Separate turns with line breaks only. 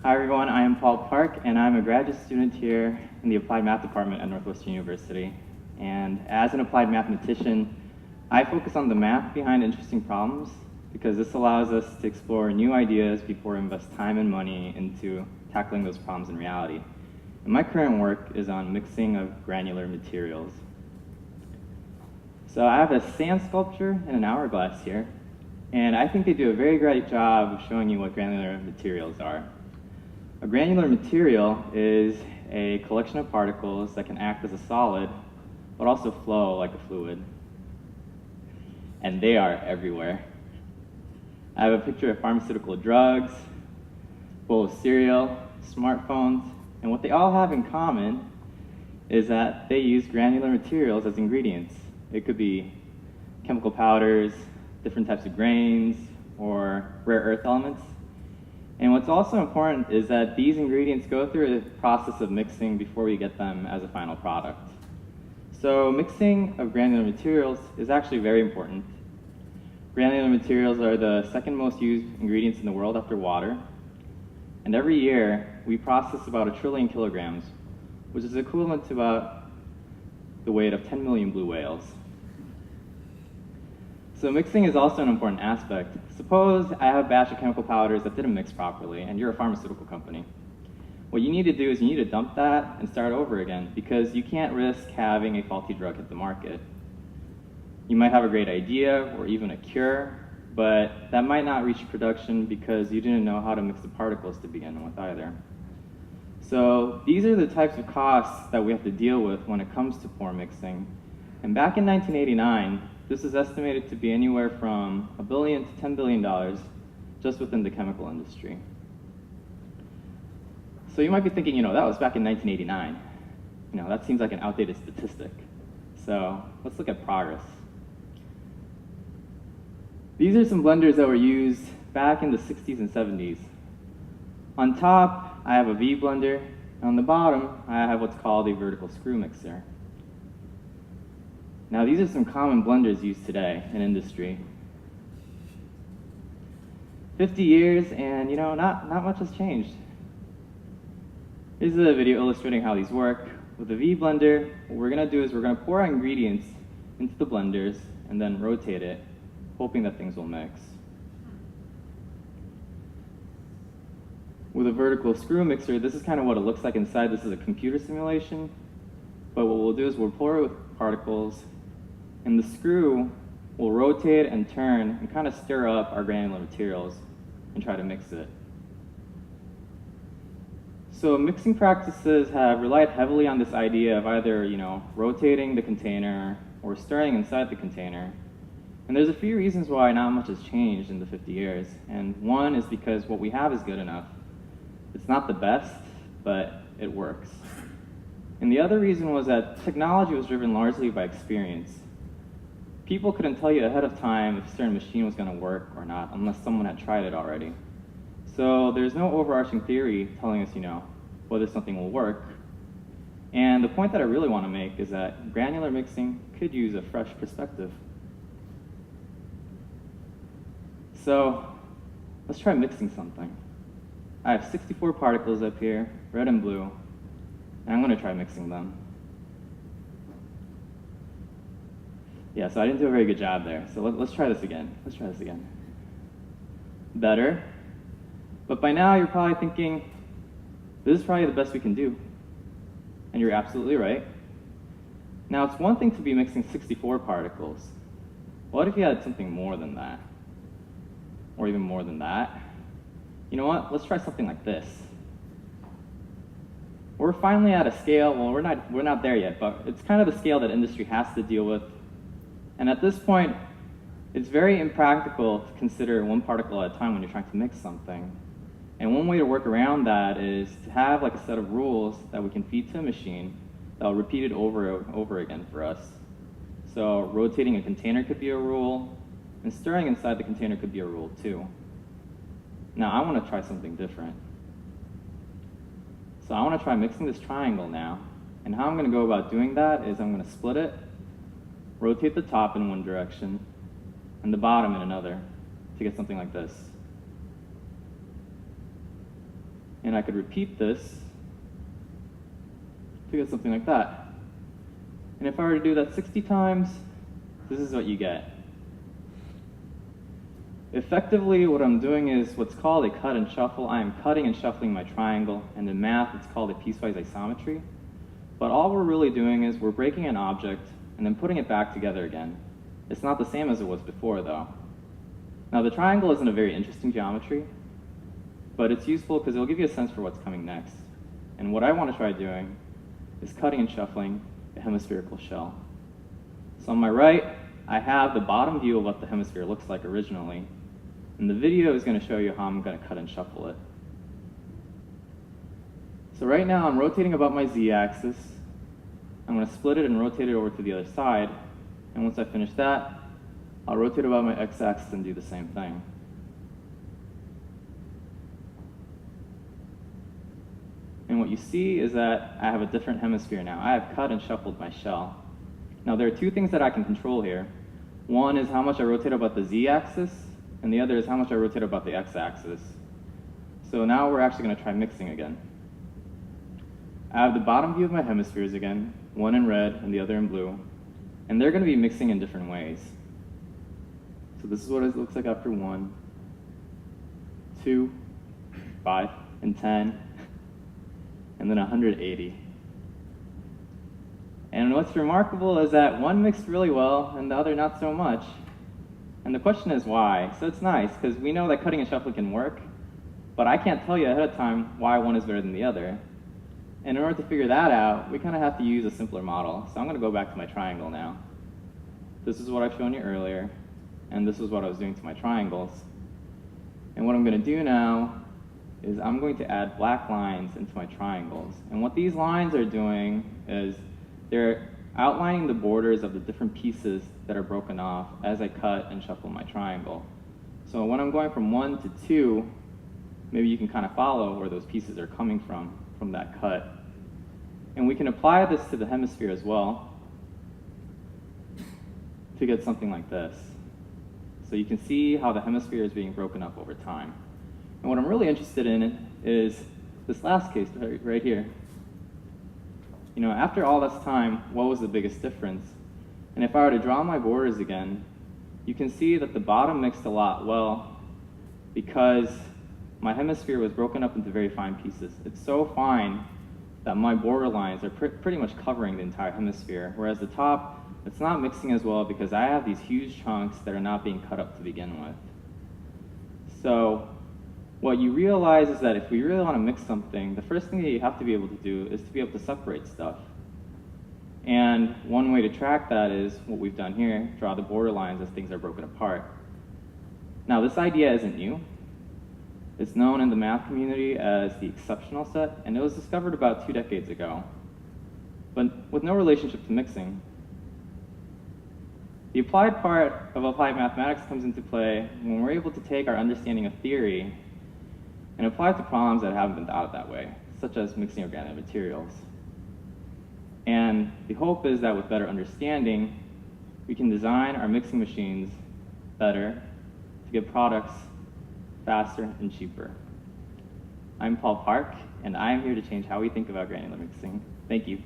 Hi everyone, I am Paul Park, and I'm a graduate student here in the Applied Math Department at Northwestern University. And as an applied mathematician, I focus on the math behind interesting problems because this allows us to explore new ideas before we invest time and money into tackling those problems in reality. And my current work is on mixing of granular materials. So I have a sand sculpture and an hourglass here, and I think they do a very great job of showing you what granular materials are. A granular material is a collection of particles that can act as a solid, but also flow like a fluid. And they are everywhere. I have a picture of pharmaceutical drugs, bowl of cereal, smartphones, and what they all have in common is that they use granular materials as ingredients. It could be chemical powders, different types of grains, or rare earth elements. And what's also important is that these ingredients go through a process of mixing before we get them as a final product. So mixing of granular materials is actually very important. Granular materials are the second most used ingredients in the world after water. And every year, we process about 1 trillion kilograms, which is equivalent to about the weight of 10 million blue whales. So mixing is also an important aspect. Suppose I have a batch of chemical powders that didn't mix properly, and you're a pharmaceutical company. What you need to do is you need to dump that and start over again, because you can't risk having a faulty drug hit the market. You might have a great idea or even a cure, but that might not reach production because you didn't know how to mix the particles to begin with either. So these are the types of costs that we have to deal with when it comes to poor mixing. And back in 1989, this is estimated to be anywhere from $1 billion to $10 billion just within the chemical industry. So you might be thinking, that was back in 1989. That seems like an outdated statistic. So let's look at progress. These are some blenders that were used back in the 60s and 70s. On top, I have a V blender. And on the bottom, I have what's called a vertical screw mixer. Now, these are some common blenders used today in industry. 50 years, and not much has changed. Here's a video illustrating how these work. With the V blender, what we're going to do is we're going to pour our ingredients into the blenders and then rotate it, hoping that things will mix. With a vertical screw mixer, this is kind of what it looks like inside. This is a computer simulation. But what we'll do is we'll pour it with particles, and the screw will rotate and turn and kind of stir up our granular materials and try to mix it. So mixing practices have relied heavily on this idea of either, rotating the container or stirring inside the container. And there's a few reasons why not much has changed in the 50 years. And one is because what we have is good enough. It's not the best, but it works. And the other reason was that technology was driven largely by experience. People couldn't tell you ahead of time if a certain machine was going to work or not unless someone had tried it already. So there's no overarching theory telling us, whether something will work. And the point that I really want to make is that granular mixing could use a fresh perspective. So let's try mixing something. I have 64 particles up here, red and blue, and I'm going to try mixing them. Yeah, so I didn't do a very good job there. So let's try this again. Better. But by now you're probably thinking, this is probably the best we can do. And you're absolutely right. Now it's one thing to be mixing 64 particles. What if you had something more than that? Or even more than that? You know what? Let's try something like this. We're finally at a scale, well, we're not there yet, but it's kind of the scale that industry has to deal with. And at this point, it's very impractical to consider one particle at a time when you're trying to mix something. And one way to work around that is to have like a set of rules that we can feed to a machine that will repeat it over and over again for us. So rotating a container could be a rule, and stirring inside the container could be a rule too. Now I want to try something different. So I want to try mixing this triangle now. And how I'm going to go about doing that is I'm going to split it, rotate the top in one direction, and the bottom in another to get something like this. And I could repeat this to get something like that. And if I were to do that 60 times, this is what you get. Effectively, what I'm doing is what's called a cut and shuffle. I am cutting and shuffling my triangle, and in math, it's called a piecewise isometry. But all we're really doing is we're breaking an object and then putting it back together again. It's not the same as it was before, though. Now, the triangle isn't a very interesting geometry, but it's useful because it'll give you a sense for what's coming next. And what I want to try doing is cutting and shuffling a hemispherical shell. So on my right, I have the bottom view of what the hemisphere looks like originally, and the video is going to show you how I'm going to cut and shuffle it. So right now I'm rotating about my z-axis. I'm going to split it and rotate it over to the other side, and once I finish that, I'll rotate about my x-axis and do the same thing. And what you see is that I have a different hemisphere now. I have cut and shuffled my shell. Now there are two things that I can control here. One is how much I rotate about the z-axis, and the other is how much I rotate about the x-axis. So now we're actually going to try mixing again. I have the bottom view of my hemispheres again, one in red and the other in blue, and they're going to be mixing in different ways. So this is what it looks like after 1, 2, 5, and 10, and then 180. And what's remarkable is that one mixed really well and the other not so much. And the question is why? So it's nice, because we know that cutting and shuffling can work, but I can't tell you ahead of time why one is better than the other. And in order to figure that out, we kind of have to use a simpler model. So I'm going to go back to my triangle now. This is what I've shown you earlier, and this is what I was doing to my triangles. And what I'm going to do now is I'm going to add black lines into my triangles. And what these lines are doing is they're outlining the borders of the different pieces that are broken off as I cut and shuffle my triangle. So when I'm going from 1 to 2, maybe you can kind of follow where those pieces are coming from that cut. And we can apply this to the hemisphere as well to get something like this. So you can see how the hemisphere is being broken up over time. And what I'm really interested in is this last case right here. You know, after all this time, what was the biggest difference? And if I were to draw my borders again, you can see that the bottom mixed a lot well because my hemisphere was broken up into very fine pieces. It's so fine that my border lines are pretty much covering the entire hemisphere, whereas the top, it's not mixing as well because I have these huge chunks that are not being cut up to begin with. So what you realize is that if we really want to mix something, the first thing that you have to be able to do is to be able to separate stuff. And one way to track that is what we've done here, draw the border lines as things are broken apart. Now this idea isn't new. It's known in the math community as the exceptional set, and it was discovered about 2 decades ago, but with no relationship to mixing. The applied part of applied mathematics comes into play when we're able to take our understanding of theory and apply it to problems that haven't been thought of that way, such as mixing organic materials. And the hope is that with better understanding, we can design our mixing machines better to get products faster and cheaper. I'm Paul Park, and I am here to change how we think about granular mixing. Thank you.